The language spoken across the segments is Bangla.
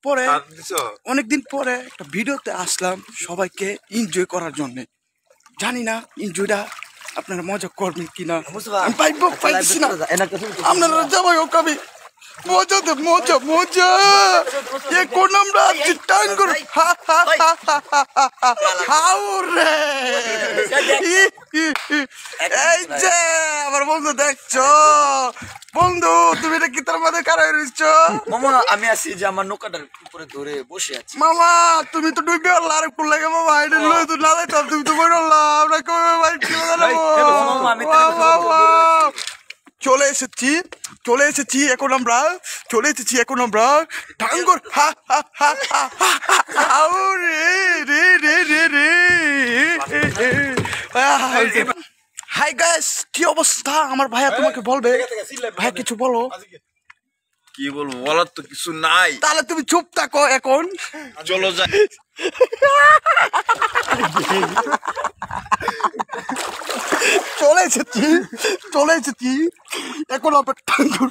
পরে অনেকদিন পরে একটা ভিডিওতে আসলাম সবাইকে এনজয় করার জন্য। জানি না এনজয়টা আপনারা মজা করবেন কিনা, আমি পাইছি না। আপনারা যাবাই ও কবি মজা দে, মজা মজা এ কোন আমরা টাইম কর হাউরে। এই যে আমার বন্ধু দেখছো, বন্ধু তুমি এটা কি তার মধ্যে কারা রইছো? মামা আমি আছি যে আমার নৌকাটার উপরে ধরে বসে আছি। মামা তুমি তো ডুবে গেলা আর কোন লাগে মামা, এটা লই তো না যাইতো, তুমি তো বইরলা আমরা কই ভাই কি চলে এসেছি, চলে এসেছি এখন আমরা, চলে এসেছি এখন আমরা টাঙ্গর রে রে রে রে রে। হাই গাইস, কি অবস্থা? আমার ভাইয়া তোমাকে বলবে, ভাইয়া কিছু বলো। কি বলবো, বলার তো কিছু নাই। তাহলে তুমি চুপ থাকো এখন, চলো যাই। চলে এসেছি, চলে এসেছি এখন আমরা টাঙ্গুর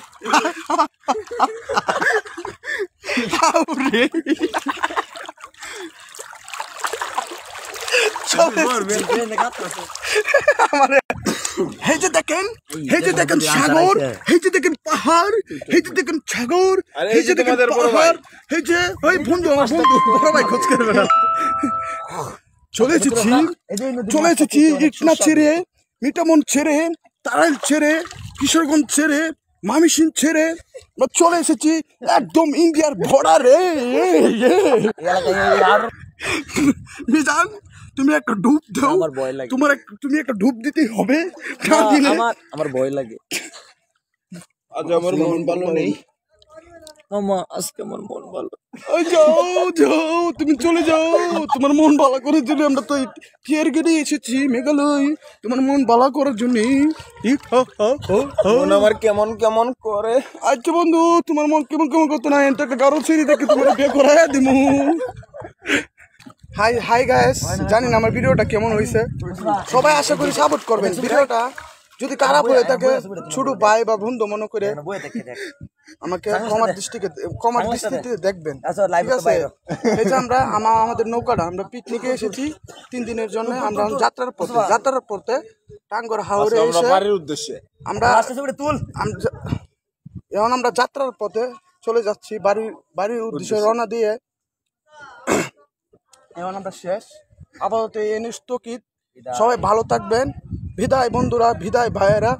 এই যে দেখেন, এই যে দেখেন সাগর, এই যে দেখেন পাহাড়, এই যে দেখেন সাগর, এই যে দেখেন পাহাড়, এই যে ওই বন্ধু আমার বন্ধু বড় ভাই খোঁজ করবে না। চলে এসেছি, চলে এসেছি ইটনা ছেড়ে, মিটামন ছেড়ে, তারাইল ছেড়ে, কিশোরগঞ্জ ছেড়ে, মামিসিং ছেড়ে চলে এসেছি একদম ইন্ডিয়ার বর্ডারে। মিজান তুমি একটা ডুব দাও, তোমার তুমি একটা ডুব দিতেই হবে। আমার ভয় লাগে, আজ আমার মন ভালো নেই মামা, আজকে আমার মন ভালো। যাও যাও, তুমি চলে যাও, তোমার মন ভালো করার জন্য আমরা তো টিয়ার গেটে এসেছি মেঘালয়, তোমার মন ভালো করার জন্য। আমার কেমন কেমন করে। আচ্ছা বন্ধু, তোমার মন কেমন কেমন করতো না, এটা একটা গারো ছেড়ে দেখে তোমার বিয়ে করাই দিমু। হাই হাই গাইস, জানি না আমার ভিডিওটা কেমন হয়েছে, সবাই আশা করি সাপোর্ট করবেন। ভিডিওটা যদি খারাপ হয়ে থাকে ছোট ভাই বা বন্ধু মনে করে আমাকে কমার দৃষ্টিতে দেখবেন, ঠিক আছে? এই যে আমরা আমাদের নৌকাটা আমরা পিকনিকে এসেছি 3 দিনের জন্য। আমরা যাত্রার পথে টাঙ্গর হাওরে এসে আমরা এখন আমরা যাত্রার পথে চলে যাচ্ছি বাড়ির উদ্দেশ্যে রওনা দিয়ে। এখন আমরা শেষ, আপাতত এনে স্থগিত। সবাই ভালো থাকবেন, বিদায় বন্ধুরা, বিদায় ভাইয়েরা।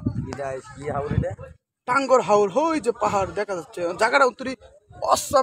টাঙ্গর হাওর, ওই যে পাহাড় দেখা যাচ্ছে, জায়গাটা উত্তরি অসাম।